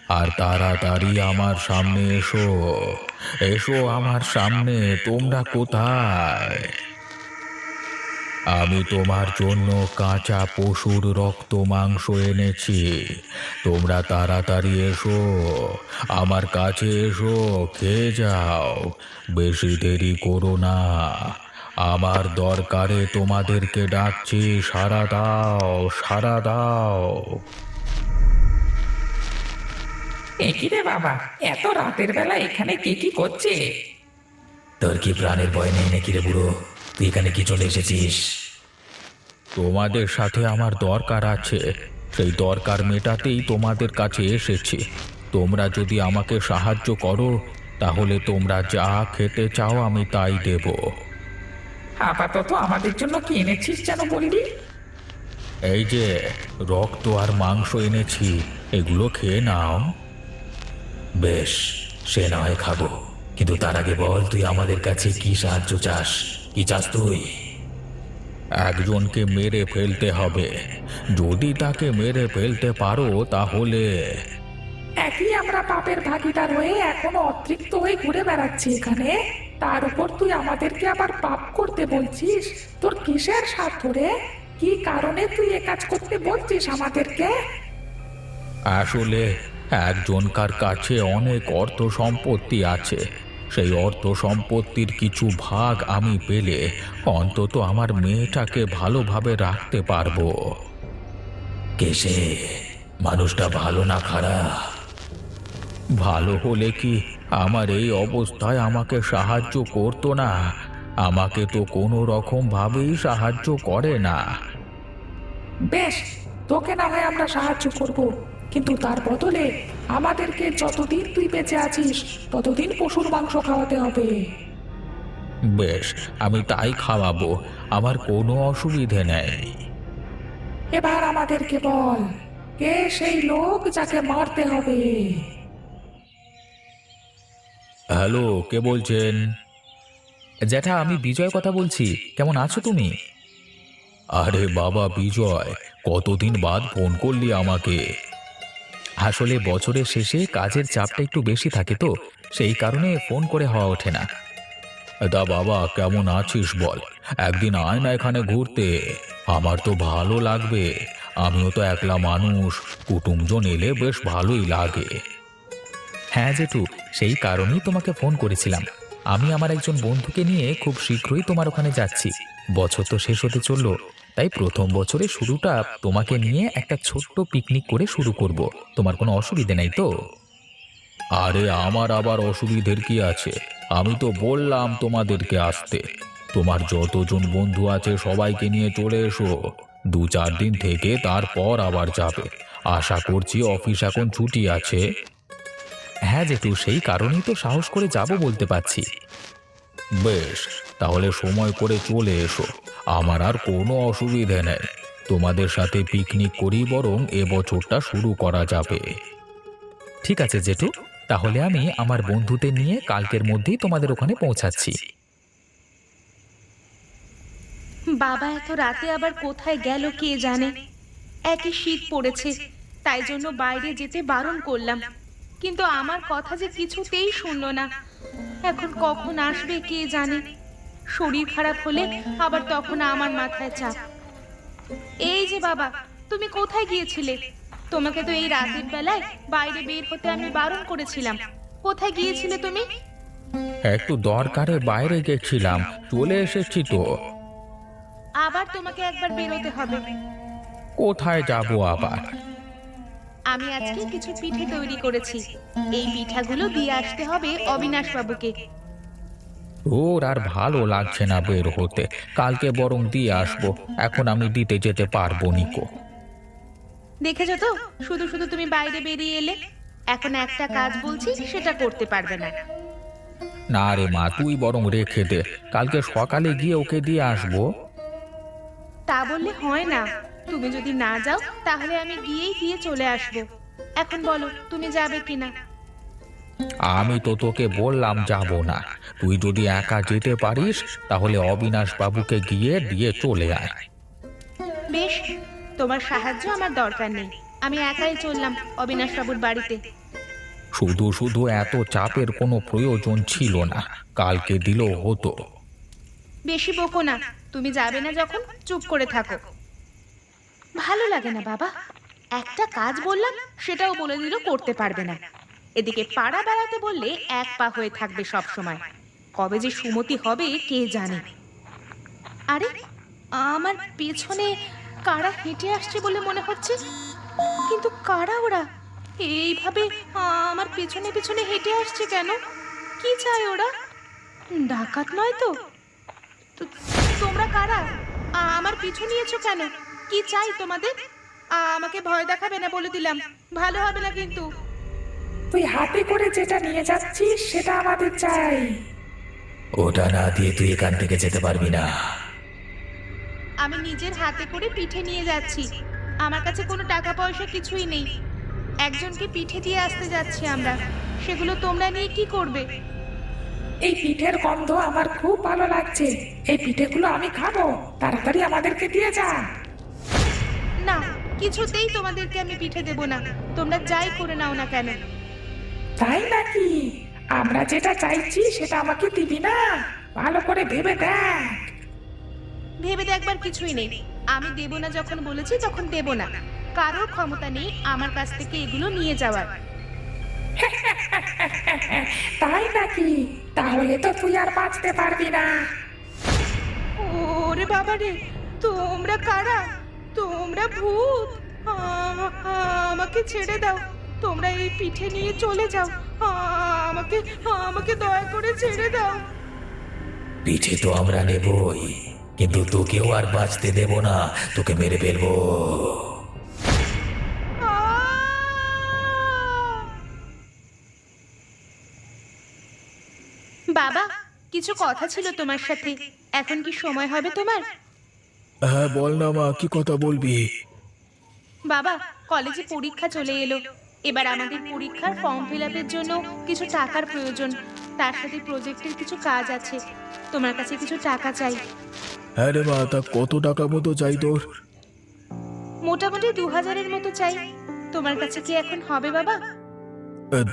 আর তাড়াতাড়ি আমার সামনে এসো। এসো আমার সামনে। তোমরা কোথায়? আমি তোমার জন্য কাঁচা পশুর রক্ত মাংস এনেছি। তোমরা তাড়াতাড়ি এসো, আমার কাছে এসো, খেয়ে যাও। বেশি দেরি করো না। আমার দরকারে তোমাদেরকে ডাকছি, সাড়া দাও, সাড়া দাও। একই রে বাবা, এত রাতের বেলা এখানে কে কি করছে? তোর কি প্রাণের ভয় নেই নাকি রে বুড়ো? তুই এখানে কি চলে এসেছিস? তোমাদের সাথে আমার দরকার আছে, সেই দরকার মেটাতেই তোমাদের কাছে এসেছি। তোমরা যদি আমাকে সাহায্য করো, তাহলে তোমরা যা খেতে চাও আমি তাই দেব। আপাতত আমাদের জন্য কি এনেছিস যেন বললি? এই যে রক্ত আর মাংস এনেছি, এগুলো খেয়ে নাও। বেশ, সে না হয় খাবো, কিন্তু তার আগে বল তুই আমাদের কাছে কি সাহায্য চাস? কি চাস তুই? একজনকে মেরে ফেলতে হবে। যদি তাকে মেরে ফেলতে পারো তাহলে। একই আমরা পাপের ভাগিদার হয়ে এখনো অতৃপ্ত হয়ে ঘুরে বেড়াচ্ছি এখানে, তার উপর তুই আমাদেরকে আবার পাপ করতে বলছিস? তোর কিসের স্বার্থ রে? কি কারণে তুই এ কাজ করতে বলছিস আমাদেরকে? আসলে একজনকার কাছে অনেক অর্থ সম্পত্তি আছে। সেই অর্থ সম্পত্তির কিছু ভাগ আমি পেলে অন্তত আমার মেয়েটাকে ভালোভাবে রাখতে পারবো। কে সে? মানুষটা ভালো না খারাপ? ভালো হলে কি আমার এই অবস্থায় আমাকে সাহায্য করতো না? আমাকে তো কোনো রকম ভাবেই সাহায্য করে না। বেশ, তোকে না হয় আমরা সাহায্য করব, কিন্তু তার বদলে আমাদেরকে যতদিন তুই বেঁচে আছিস ততদিন পশুর মাংস খাওয়াতে হবে। বেশ, আমি তাই খাওয়াবো, আমার কোনো অসুবিধে নেই। এবার আমাদেরকে বল, কে সেই লোক যাকে মারতে হবে? হ্যালো, কে বলছেন? জ্যাঠা, আমি বিজয় কথা বলছি। কেমন আছো তুমি? আরে বাবা বিজয়, কতদিন বাদ ফোন করলি আমাকে? আসলে বছরের শেষে কাজের চাপটা একটু বেশি থাকে তো, সেই কারণে ফোন করে হওয়া ওঠে না। দা বাবা, কেমন আছিস বল? একদিন আয় না এখানে ঘুরতে, আমার তো ভালো লাগবে। আমিও তো একলা মানুষ, কুটুমজন এলে বেশ ভালোই লাগে। হ্যাঁ জেঠু, সেই কারণেই তোমাকে ফোন করেছিলাম। আমি আমার একজন বন্ধুকে নিয়ে খুব শীঘ্রই তোমার ওখানে যাচ্ছি। বছর তো শেষ হতে চললো, তাই প্রথম বছরের শুরুটা তোমাকে নিয়ে একটা ছোট্ট পিকনিক করে শুরু করব। তোমার কোনো অসুবিধে নেই তো? আরে আমার আবার অসুবিধের কি আছে? আমি তো বললাম তোমাদেরকে আসতে। তোমার যতজন বন্ধু আছে সবাইকে নিয়ে চলে এসো। 2-4 দিন থেকে তারপর আবার যাবে। আশা করছি অফিস এখন ছুটি আছে। হ্যাঁ জেঠু, সেই কারণেই তো সাহস করে যাব বলতে পারছি। বেশ, তাহলে সময় করে চলে এসো। আমার আর কোনো অসুবিধে নেই। তোমাদের সাথে পিকনিক করি, বরং এবছরটা শুরু করা যাবে। ঠিক আছে জেঠু, তাহলে আমি আমার বন্ধুদের নিয়ে কালকের মধ্যেই তোমাদের ওখানে পৌঁছাচ্ছি। বাবা এত রাতে আবার কোথায় গেল কে জানে। একই শীত পড়েছে, তাই জন্য বাইরে যেতে বারণ করলাম, কিন্তু আমার কথা যে কিছুতেই শুনলো না। এখন কখন আসবে কে জানে। শরীর খারাপ হলে আবার তখন আমার মাথায় চাপ। এই যে বাবা, তুমি কোথায় গিয়েছিলে? তোমাকে তো এই রাতের বেলায় বাইরে বের হতে আমি বারণ করেছিলাম। কোথায় গিয়েছিলে তুমি? একটু দরকারে বাইরে গেছিলাম, চলে এসেছি তো। আবার তোমাকে একবার বেরোতে হবে। কোথায় যাব আবার? আমি আজকে কিছু পিঠে তৈরি করেছি, এই পিঠাগুলো দিয়ে আসতে হবে অবিনাশ বাবুকে। ওর আর ভালো লাগছে না বের হতে, কালকে বরং দিয়ে আসবো। এখন আমি দিতে যেতে পারবো নিকো। দেখেছো তো, শুধু শুধু তুমি বাইরে বেরিয়ে এলে। এখন একটা কাজ বলছি সেটা করতে পারবে না। না রে মা, তুই বরং রেখে দে, কালকে সকালে গিয়ে ওকে দিয়ে আসবো। তা বললে হয় না, তুমি যদি না যাও তাহলে আমি গিয়েই দিয়ে চলে আসবো। এখন বলো তুমি যাবে কিনা। আমি তো তোকে বললাম যাব না। তুই যদি একা যেতে পারিস তাহলে অবিনাশ বাবুকে গিয়ে দিয়ে চলে আয়। বেশ, তোমার সাহায্য আমার দরকার নেই, আমি একাই চললাম অবিনাশ বাবুর বাড়িতে। শুধু শুধু এত চাপের কোনো প্রয়োজন ছিল না, কালকে দিলেও হতো। বেশি বকো না, তুমি যাবে না যখন চুপ করে থাকো। ভালো লাগে না বাবা, একটা কাজ বললাম সেটাও বলে দিল করতে পারবে না। এদিকে পাড়া বেড়াতে বললে এক পা হয়ে থাকবে সব সময়। কবে যে সুমতি হবে কে জানে। আরে আমার পেছনে কারা হেঁটে আসছে বলে মনে হচ্ছে, কিন্তু কারা ওরা? এইভাবে আমার পেছনে পেছনে হেঁটে আসছে কেন? কি চাই ওরা? ডাকাত নয় তো? তোমরা কারা? আমার পিছু নিয়েছো কেন? কি চাই তোমাদের? আমাকে ভয় দেখাবে না বলে দিলাম, ভালো হবে না কিন্তু। তুই হাতে করে যেটা নিয়ে যাচ্ছিস সেটা আমাদের চাই। ওটা না দিয়ে তুই এখান থেকে যেতে পারবি না। আমি নিজের হাতে করে পিঠে নিয়ে যাচ্ছি, আমার কাছে কোনো টাকা পয়সা কিছুই নেই। একজনকে পিঠে দিয়ে আসতে যাচ্ছি আমরা, সেগুলো তোমরা নিয়ে কি করবে? এই পিঠের গন্ধ আমার খুব ভালো লাগছে, এই পিঠেগুলো আমি খাবো, তাড়াতাড়ি আমাদেরকে দিয়ে যা। না, কিছুতেই তোমাদেরকে আমি পিঠে দেব না, তোমরা যাই করে নাও না কেন। তাই নাকি? আমরা যেটা চাইছি সেটা আমাকে দিবি না? ভালো করে ভেবে দেখ। ভেবে দেখবার কিছুই নেই, আমি দেব না যখন বলেছি তখন দেব না। কারোর ক্ষমতা নেই আমার কাছ থেকে এগুলো নিয়ে যাওয়ার। তাই নাকি? তাহলে তো তুই আর বাঁচতে পারবি না। ওরে বাবা রে, তোমরা কারা? তোমরা ভূত? আমাকে ছেড়ে দাও, তোমরা এই পিঠে নিয়ে চলে যাও। আমাকে আমাকে দয়া করে ছেড়ে দাও। পিঠে তো আমরা নেবই, কিন্তু তোকেও আর বাঁচতে দেব না, তোকে মেরে ফেলবো। বাবা, কিছু কথা ছিল তোমার সাথে, এখন কি সময় হবে তোমার? হ্যাঁ বল না মা, কি কথা বলবি? বাবা, কলেজে পরীক্ষা চলে এলো, এবার আমাদের পরীক্ষার ফর্ম ফিল আপের জন্য কিছু টাকার প্রয়োজন, তার সাথে প্রজেক্টের কিছু কাজ আছে। তোমার কাছে কিছু টাকা চাই। হ্যাঁ রে মা, তা কত টাকা মতো চাই তোর? মোটামুটি 2000-এর মতো চাই। তোমার কাছে কি এখন হবে বাবা?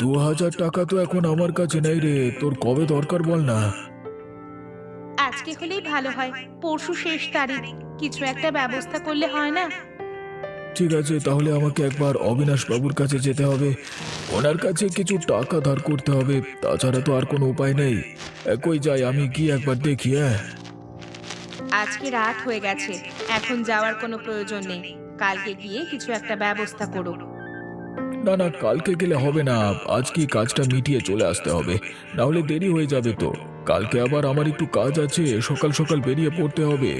2000 টাকা তো এখন আমার কাছে নেই রে, তোর কবে দরকার বল না। আজকে হলেই ভালো হয়, পরশু শেষ তারিখ, কিছু একটা ব্যবস্থা করলে হয় না? ঠিক আছে, তাহলে আমাকে একবার অবিনাশ বাবুর কাছে যেতে হবে, ওনার কাছে কিছু টাকা ধার করতে হবে, তাছাড়া তো আর কোনো উপায় নেই। কই যাই, আমি কি একবার দেখি। হ্যাঁ আজকে রাত হয়ে গেছে, এখন যাওয়ার কোনো প্রয়োজন নেই, কালকে গিয়ে কিছু একটা ব্যবস্থা করো। না না, কালকে গেলে হবে না, আজকেই কাজটা মিটিয়ে চলে আসতে হবে, না হলে দেরি হয়ে যাবে তো। কালকে আবার আমার একটু কাজ আছে, সকাল সকাল বেরিয়ে পড়তে হবে।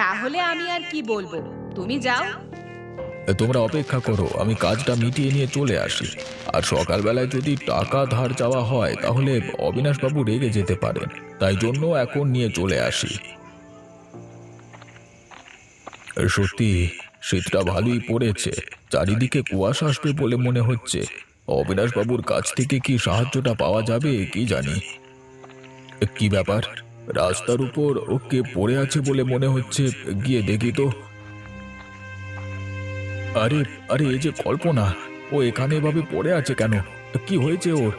তাহলে আমি আর কি বলবো, তুমি যাও। তোমরা অপেক্ষা করো, আমি কাজটা মিটিয়ে নিয়ে চলে আসি। আর সকালবেলায় যদি টাকা ধার চাওয়া হয় তাহলে অবিনাশবাবু রেগে যেতে পারেন, তাই জন্য এখন নিয়ে চলে আসি। সত্যি শীতটা ভালোই পড়েছে, চারিদিকে কুয়াশা আসবে বলে মনে হচ্ছে। অবিনাশবাবুর কাছ থেকে কি সাহায্যটা পাওয়া যাবে কি জানি। কি ব্যাপার, রাস্তার উপর কে পড়ে আছে বলে মনে হচ্ছে, গিয়ে দেখি তো। আরে আরে, এই যে কল্পনা, ও এখানে এভাবে পড়ে আছে কেন? কি হয়েছে ওর?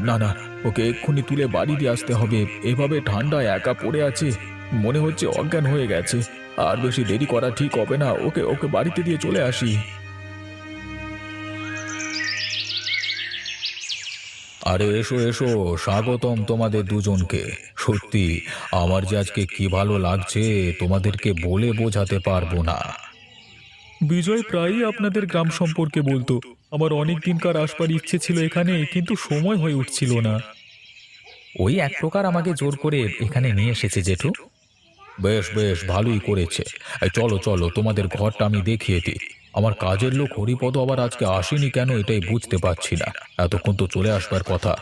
না না, ওকে এক্ষুনি তুলে বাড়ি দিয়ে আসতে হবে, এভাবে ঠান্ডায় একা পড়ে আছে, মনে হচ্ছে অজ্ঞান হয়ে গেছে। আর বেশি দেরি করা ঠিক হবে না, ওকে ওকে বাড়িতে দিয়ে চলে আসি। আরে এসো এসো, স্বাগতম তোমাদের দুজনকে। সত্যি আমার যে আজকে কি ভালো লাগছে, তোমাদেরকে বলে বোঝাতে পারবো না। বিজয় প্রায়ই আপনাদের গ্রাম সম্পর্কে বলতো, আমার অনেক দিনকার আসবার ইচ্ছে ছিল এখানে, কিন্তু সময় হয়ে উঠছিল না। ওই এক প্রকার আমাকে জোর করে এখানে নিয়ে এসেছে জেঠু। বেশ বেশ, ভালোই করেছে। এই চলো চলো, তোমাদের ঘরটা আমি দেখিয়ে দিই। আমার কাজের লোক হরিপদ আবার আজকে আসেনি কেন, এটাই বুঝতে পারছি না, এতক্ষণ তো চলে আসবার কথা।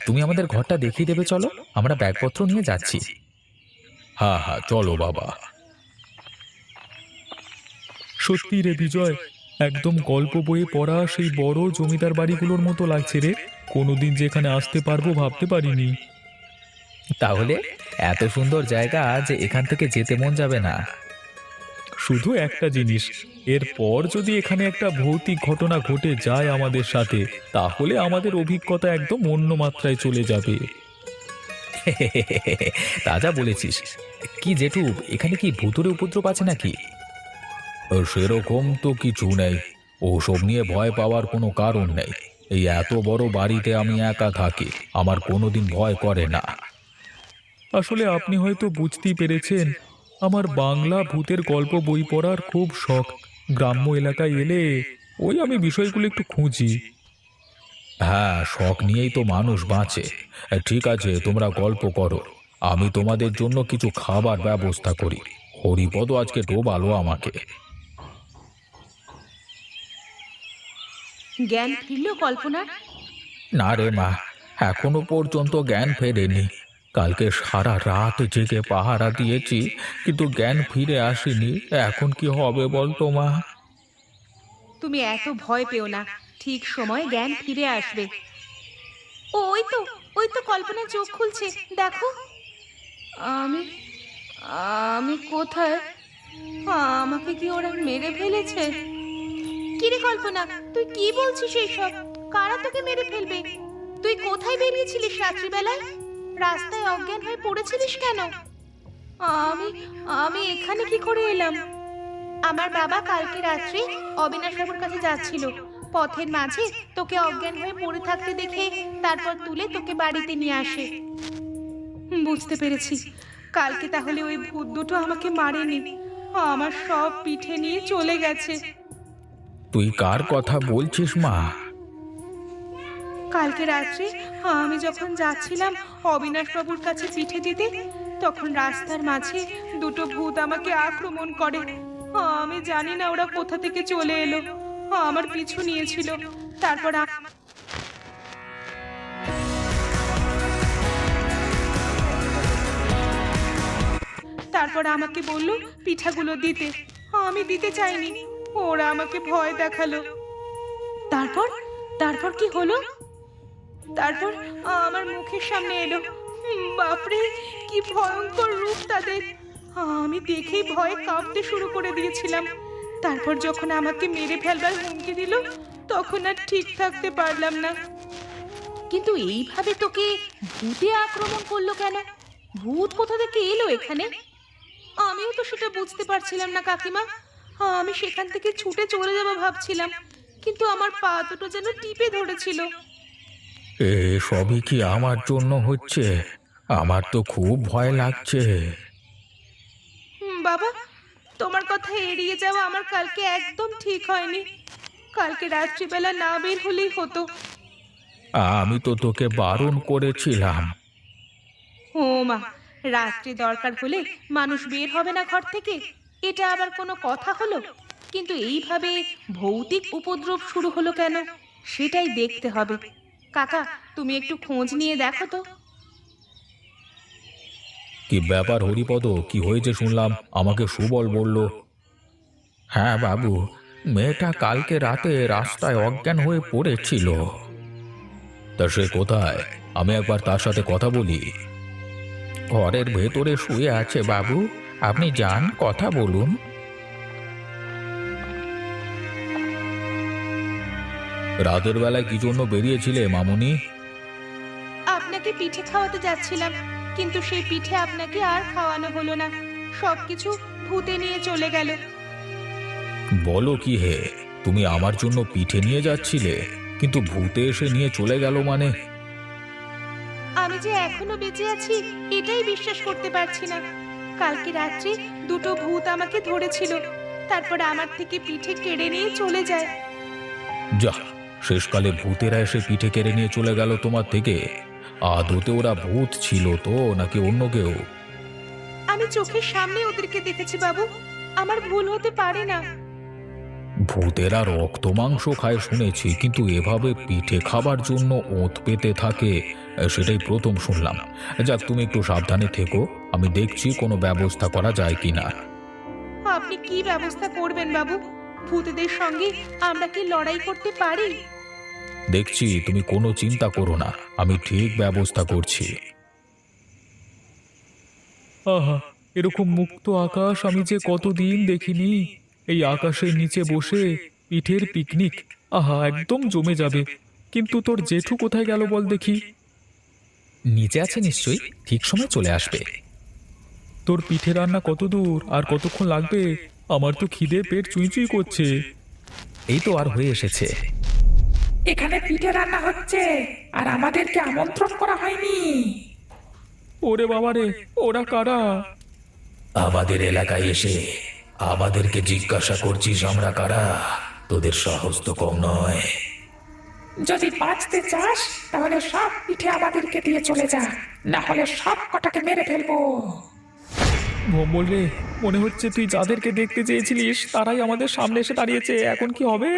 তুমি আমাদের ঘরটা দেখিয়ে দেবে, চলো, আমরা ব্যাগপত্র নিয়ে যাচ্ছি। হ্যাঁ হ্যাঁ, চলো বাবা। সত্যি রে বিজয়, একদম গল্প বইয়ে পড়া সেই বড় জমিদার বাড়িগুলোর মতো লাগছে রে। কোনোদিন যে এখানে আসতে পারবো ভাবতে পারিনি। তাহলে এত সুন্দর জায়গা যে এখান থেকে যেতে মন যাবে না। শুধু একটা জিনিস, এরপর যদি এখানে একটা ভৌতিক ঘটনা ঘটে যায় আমাদের সাথে, তাহলে আমাদের অভিজ্ঞতা একদম অন্য মাত্রায় চলে যাবে। তা যা বলেছিস। কি জেঠু, এখানে কি ভূতুরে উপদ্রব আছে নাকি? সেরকম তো কিছু নেই, ওসব নিয়ে ভয় পাওয়ার কোনো কারণ নেই। এই এত বড় বাড়িতে আমি একা থাকি, আমার কোনোদিন ভয় করে না। আসলে আপনি হয়তো বুঝতেই পেরেছেন, আমার বাংলা ভূতের গল্প বই পড়ার খুব শখ। গ্রাম্য এলাকায় এলে ওই আমি বিষয়গুলো একটু খুঁজি। হ্যাঁ, শখ নিয়েই তো মানুষ বাঁচে। ঠিক আছে, তোমরা গল্প করো, আমি তোমাদের জন্য কিছু খাবার ব্যবস্থা করি। হরিপদ আজকে ডোবালো আমাকে। জ্ঞান ফিরল কল্পনার? না রে মা, এখনো পর্যন্ত জ্ঞান ফেরেনি। কালকে সারা রাত জেগে পাহারা দিয়েছি, কিন্তু জ্ঞান ফিরে আসেনি। এখন কি হবে বলতো মা? তুমি এত ভয় পেও না, ঠিক সময় জ্ঞান ফিরে আসবে। ওই তো, ওই তো কল্পনা চোখ খুলছে, দেখো। আমি আমি কোথায়? আমাকে কি ওরা মেরে ফেলেছে? কিরে কল্পনা, তুই কি বলছিস এইসব? কারা তোকে মেরে ফেলবে? তুই কোথায় বেরিয়েছিলিস রাত্রিবেলায়? রাস্তায় অজ্ঞান হয়ে পড়েছিলিস কেন? আমি আমি এখানে কি করে এলাম? আমার বাবা কালকে রাত্রে অবিনাশ বাবুর কাছে যাচ্ছিল, পথের মাঝে তোকে অজ্ঞান হয়ে পড়ে থাকতে দেখে তারপর তুলে তোকে বাড়িতে নিয়ে আসে। বুঝতে পেরেছি, কালকে তাহলে ওই ভূত দুটো আমাকে মারেনি, আমার সব পিঠে নিয়ে চলে গেছে। তুই কার কথা বলছিস মা? কালকে রাত্রে আমি যখন যাচ্ছিলাম অবিনাশ বাবুর কাছে পিঠে দিতে, তখন রাস্তার মাঝে দুটো ভূত আমাকে আক্রমণ করে। আমি জানি না ওরা কোথা থেকে চলে এলো, আমার পিছু নিয়েছিল। তারপর আমাকে বলল পিঠাগুলো দিতে। আমি দিতে চাইনি, ওরা আমাকে ভয় দেখালো। তারপর তারপর কি হলো? তারপর আমার মুখের সামনে এলো। বাপরে, কি ভয়ঙ্কর রূপ তাদের! আমি দেখেই ভয়ে কাঁপতে শুরু করে দিয়েছিলাম। তারপর যখন আমাকে মেরে ফেলবার হুমকি দিল, তখন আর ঠিক থাকতে পারলাম না। কিন্তু এইভাবে তোকে ভূতে আক্রমণ করলো কেন? ভূত কোথা থেকে এলো এখানে? আমিও তো সেটা বুঝতে পারছিলাম না কাকিমা। আমি সেখান থেকে ছুটে চলে যাবো ভাবছিলাম, কিন্তু আমার পা দুটো যেন টিপে ধরেছিল। এ সবই কি আমার জন্য হচ্ছে? আমার তো খুব ভয় লাগছে। বাবা, তোমার কথা এড়িয়ে যাওয়া আমার কালকে একদম ঠিক হয়নি। কালকে রাত্রিবেলা না বের হলেই হতো। আমি তো তোকে বারণ করেছিলাম। ও মা, রাত্রি দরকার হলে মানুষ বের হবে না ঘর থেকে? এটা আবার কোনো কথা হলো? কিন্তু এইভাবে ভৌতিক উপদ্রব শুরু হলো কেন, সেটাই দেখতে হবে। কাকা, তুমি একটু খোঁজ নিয়ে দেখো তো। কি ব্যাপার হরিপদ, কি হয়েছে শুনলাম? আমাকে সুবল বলল। হ্যাঁ বাবু, মেয়েটা কালকে রাতে রাস্তায় অজ্ঞান হয়ে পড়েছিল। তা সে কোথায়? আমি একবার তার সাথে কথা বলি। ঘরের ভেতরে শুয়ে আছে বাবু, আপনি যান, কথা বলুন। রাতের বেলায় কি জন্য বেরিয়েছিলে মামুনি? আপনাকে পিঠে খাওয়াতে যাচ্ছিলাম, কিন্তু সেই পিঠে আপনাকে আর খাওয়ানো হলো না। সবকিছু ভূতে নিয়ে চলে গেল। বলো কি হে, তুমি আমার জন্য পিঠে নিয়ে যাচ্ছিলে, কিন্তু ভূতে এসে নিয়ে চলে গেল মানে? আমি যে এখনো বেঁচে আছি এটাই বিশ্বাস করতে পারছি না। কালকে রাত্রে দুটো ভূত আমাকে ধরেছিল, তারপর আমার থেকে পিঠে কেড়ে নিয়ে চলে যায়। যা, শেষকালে ভূতেরা এসে পিঠে কেড়ে নিয়ে চলে গেল তোমার থেকে। আদতে ওরা ভূত ছিল তো নাকি অন্য কেউ? আমি চোখের সামনে ওদেরকে দেখেছি বাবু, আমার ভুল হতে পারে না। ভূতেরা রক্ত মাংস খায় শুনেছি, কিন্তু এভাবে পিঠে খাবার জন্য ওঁত পেতে থাকে সেটাই প্রথম শুনলাম। যাক, তুমি একটু সাবধানে থেকো, আমি দেখছি কোনো ব্যবস্থা করা যায় কিনা। আপনি কি ব্যবস্থা করবেন বাবু? ভূতদের সঙ্গে আমরা কি লড়াই করতে পারি? দেখছি, তুমি কোনো চিন্তা করো না, আমি ঠিক ব্যবস্থা করছি। আহা, এরকম মুক্ত আকাশ আমি যে কতদিন দেখিনি। এই আকাশের নিচে বসে পিঠের পিকনিক, আহা একদম জমে যাবে। কিন্তু তোর জেঠু কোথায় গেল বল দেখি? নিচে আছে নিশ্চয়ই, ঠিক সময় চলে আসবে। তোর পিঠে রান্না কত দূর আর কতক্ষণ লাগবে? আমার তো খিদে পেট চুই চুই করছে। এই তো আর হয়ে এসেছে। এখানে পিঠে রান্না হচ্ছে আর আমাদেরকে আমন্ত্রণ করা হয়নি। ওরে বাবা রে, ওরা কারা? আমাদের এলাকায় এসে আমাদেরকে জিজ্ঞাসা করছিস আমরা কারা? তোদের সাহস তো কম নয়। যদি বাঁচতে চাস তাহলে সব পিঠে আমাদেরকে দিয়ে চলে যা, না হলে সব কটাকে মেরে ফেলবো। ভম্বল রে, মনে হচ্ছে তুই যাদেরকে দেখতে চেয়েছিলিস তারাই আমাদের সামনে এসে দাঁড়িয়েছে। এখন কি হবে?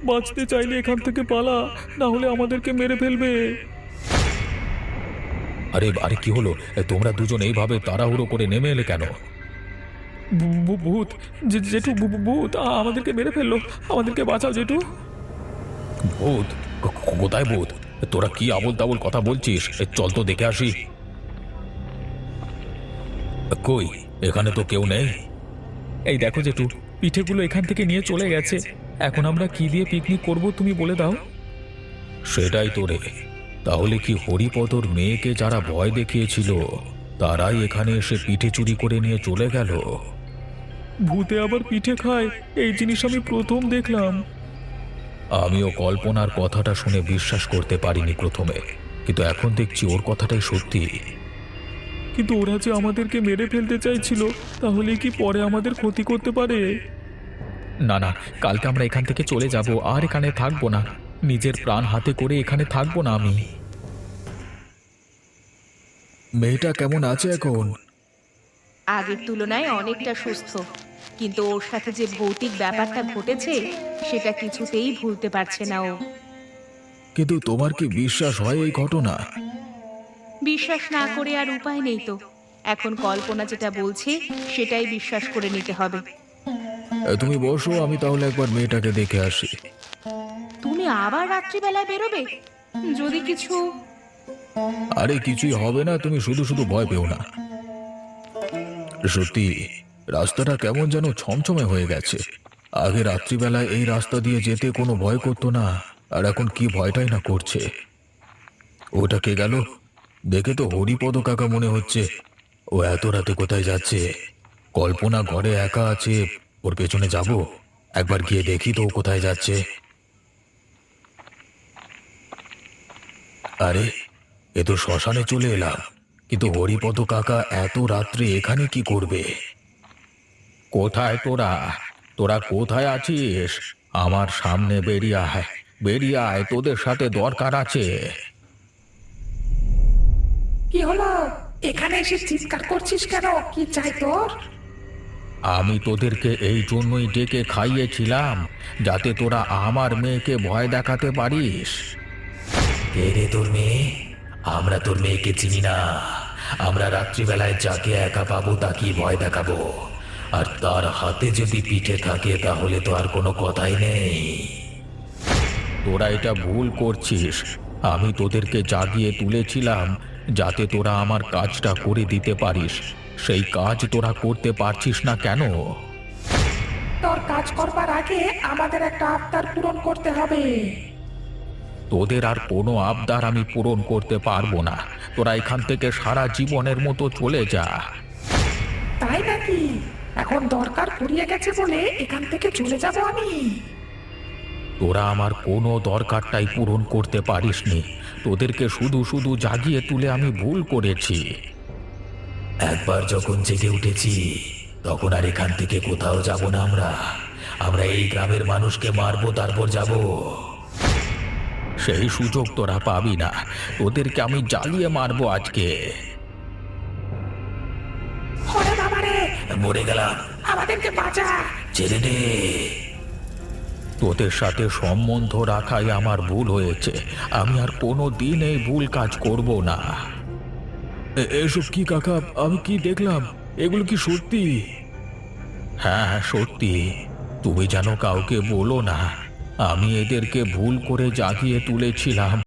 বাঁচতে চাইলে এখান থেকে পালা, না হলে আমাদেরকে মেরে ফেলবে। আরে আরে কি হলো? তোমরা দুজন এইভাবে তাড়াহুড়ো করে নেমে এলে কেন? ভূত, জেঠু ভূত আমাদেরকে মেরে ফেললো। আমাদেরকে বাঁচাও জেঠু। ভূত? কোথায় ভূত? তোরা কি আবোল তাবোল কথা বলছিস? চল তো দেখে আসি। কই, এখানে তো কেউ নেই। এই দেখো জেঠু, পিঠেগুলো এখান থেকে নিয়ে চলে গেছে। এখন আমরা কি দিয়ে পিকনিক করব তুমি বলে দাও। সেটাই তো রে। তাহলে কি হরিপদর মেয়েকে যারা ভয় দেখিয়েছিল তারাই এখানে এসে পিঠে চুরি করে নিয়ে চলে গেল? ভূতে আবার পিঠে খায়, এই জিনিস আমি প্রথম দেখলাম। আমিও কল্পনার কথাটা শুনে বিশ্বাস করতে পারিনি প্রথমে, কিন্তু এখন দেখছি ওর কথাটাই সত্যি। কিন্তু ওরা যে আমাদেরকে মেরে ফেলতে চাইছিল, তাহলে কি পরে আমাদের ক্ষতি করতে পারে? না না, কালকে আমরা এখান থেকে চলে যাব, আর এখানে থাকবো না। নিজের প্রাণ হাতে করে এখানে থাকবো না আমি। মেয়েটা কেমন আছে এখন? আগের তুলনায় অনেকটা সুস্থ, কিন্তু ওর সাথে যে ভৌতিক ব্যাপারটা ঘটেছে সেটা কিছুতেই ভুলতে পারছে না ও। কিন্তু তোমার কি বিশ্বাস হয় এই ঘটনা? বিশ্বাস না করে আর উপায় নেই তো। এখন কল্পনা যেটা বলছে সেটাই বিশ্বাস করে নিতে হবে। তুমি বসো, আমি তাহলে একবার মেয়েটাকে দেখে আসি। তুমি আবার রাত্রিবেলায় বেরোবে? যদি কিছু... আরে কিছুই হবে না, তুমি শুধু শুধু ভয় পেও না। সত্যি রাস্তাটা কেমন যেন ছমছমে হয়ে গেছে। আগে রাত্রিবেলায় এই রাস্তা দিয়ে যেতে কোনো ভয় করতো না, আর এখন কি ভয়টাই না করছে। ওটা কে গেল? দেখে তো হরিপদ কাকা মনে হচ্ছে। ও এত রাতে কোথায় যাচ্ছে? কল্পনা ঘরে একা আছে, ওর পেছনে যাব। একবার গিয়ে দেখি তো ও কোথায় যাচ্ছে। আরে এ তো শ্মশানে চলে এলাম, কিন্তু হরিপদ কাকা এত রাত্রে এখানে কি করবে? কোথায় তোরা? তোরা কোথায় আছিস? আমার সামনে বেরিয়ে আয়, বেরিয়ে আয়, তোদের সাথে দরকার আছে। কি হলো? এখানে এসে চিৎকার করছিস কেন? কি চাই তোর? আমি তোদেরকে এই জন্যই ডেকে খাইয়েছিলাম, যাতে তোরা আমার মেয়েকে ভয় দেখাতে পারিস। কে রে তোর মেয়ে? আমরা তোর মেয়েকে চিনি না। আমরা রাত্রিবেলায় যাকে একা পাবো তাকে ভয় দেখাবো, আর তার হাতে যদি পিঠে থাকে তাহলে তো আর কোনো কথাই নেই। তোরা এটা ভুল করছিস। আমি তোদেরকে জাগিয়ে তুলেছিলাম যাতে তোরা আমার কাজটা করে দিতে পারিস। সেই কাজ তোরা করতে পারছিস না কেন? তোর কাজ করবার আগে আমাদের একটা আবদার পূরণ করতে হবে। তোদের আর কোনো আবদার আমি পূরণ করতে পারবো না। তোরা এখান থেকে সারা জীবনের মতো চলে যা। তাই নাকি? এখন দরকার ফুরিয়ে গেছে বলে এখান থেকে চলে যাব আমি? তোরা আমার কোনো দরকারটাই পূরণ করতে পারিসনি। তোদেরকে শুধু শুধু জাগিয়ে তুলে আমি ভুল করেছি। একবার যখন জেগে উঠেছি তখন আর এখান থেকে কোথাও যাব না। আমরা এই গ্রামের মানুষকে মারবো, তারপর যাব। সেই সুযোগ তোরা পাবি না। তোদেরকে আমি জ্বালিয়ে মারবো আজকে। ওরে বাবারে, মরে গেলাম, আমাদেরকে বাঁচা। ছেড়ে দে। তোদের সাথে সম্বন্ধ রাখাই আমার ভুল হয়েছে। আমি আর কোনো দিন এই ভুল কাজ করব না। এসব কি কাকা? আমি কি দেখলাম? এগুলো কি সত্যি? হ্যাঁ সত্যি। তুমি যেন কাউকে বলো না। আমি এদেরকে ভুল করে জাগিয়ে তুলেছিলাম।